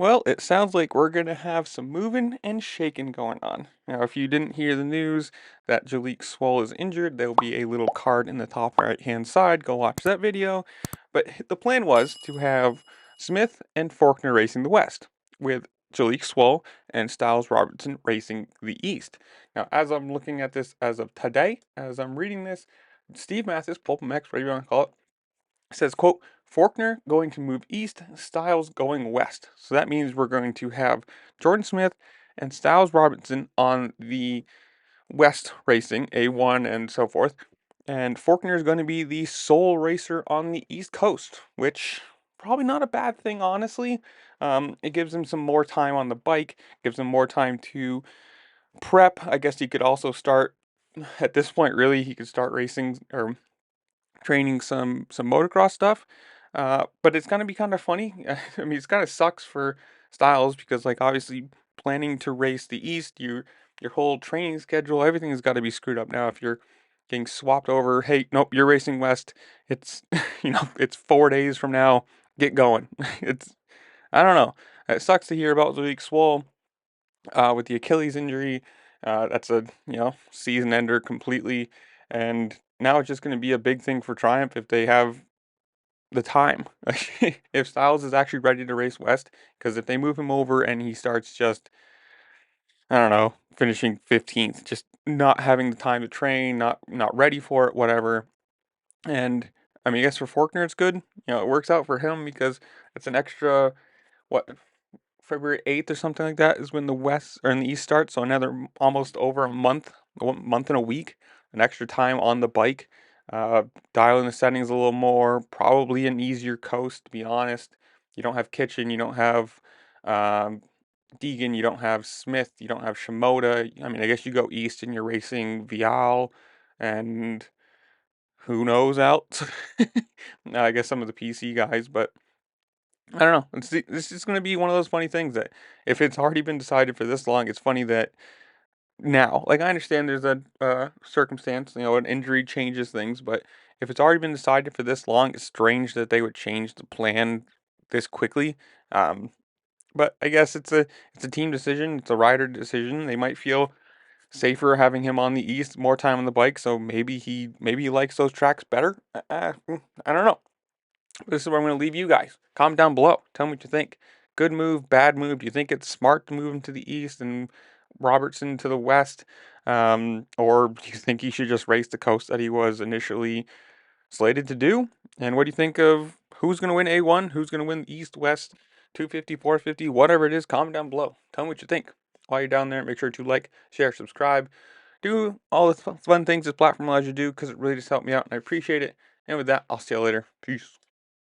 Well, it sounds like we're going to have some moving and shaking going on. Now, if you didn't hear the news that Jalek Swoll is injured, there'll be a little card in the top right hand side. Go watch that video. But the plan was to have Smith and Forkner racing the West, with Jalek Swoll and Styles Robertson racing the East. Now, as I'm looking at this as of today, as I'm reading this, Steve Mathis, Pulp Max, whatever you want to call it, says, quote, Forkner going to move east, Styles going west. So that means we're going to have Jordan Smith and Styles Robinson on the west racing, A1 and so forth. And Forkner is going to be the sole racer on the East Coast, which probably not a bad thing, honestly. It gives him some more time on the bike, gives him more time to prep. I guess he could also start, at this point, really, he could start racing or training some motocross stuff. But it's gonna be kind of funny. I mean, it's kind of sucks for Styles because, like, obviously planning to race the East, your whole training schedule, everything has got to be screwed up now. If you're getting swapped over, hey, nope, you're racing West. It's it's 4 days from now. Get going. It's I don't know. It sucks to hear about Zalik Swole with the Achilles injury. That's a season ender completely, and now it's just going to be a big thing for Triumph if they have the time. If Styles is actually ready to race West, because if they move him over and he starts just, I don't know, finishing 15th, just not having the time to train, not ready for it, whatever. And I mean, I guess for Forkner it's good. It works out for him because it's an extra what February 8th or something like that is when the West or in the East starts. So another almost over a month and a week, an extra time on the bike. Dialing the settings a little more, probably an easier coast, to be honest. You don't have Kitchen, you don't have um, Deegan, you don't have Smith, you don't have Shimoda. I mean, I guess you go east and you're racing Vial and who knows else. I guess some of the PC guys, but I don't know. This is going to be one of those funny things that if it's already been decided for this long, it's funny that now, like I understand there's a circumstance, an injury changes things, but if it's already been decided for this long, it's strange that they would change the plan this quickly. Um, but I guess it's a team decision, it's a rider decision. They might feel safer having him on the east, more time on the bike, so maybe he likes those tracks better. I don't know. This is where I'm going to leave you guys. Comment down below. Tell me what you think. Good move, bad move. Do you think it's smart to move him to the east and Robertson to the west? Or do you think he should just race the coast that he was initially slated to do? And what do you think of who's going to win A1? Who's going to win East, West, 250, 450, whatever it is? Comment down below. Tell me what you think. While you're down there, make sure to like, share, subscribe. Do all the fun things this platform allows you to do because it really just helped me out and I appreciate it. And with that, I'll see you later. Peace.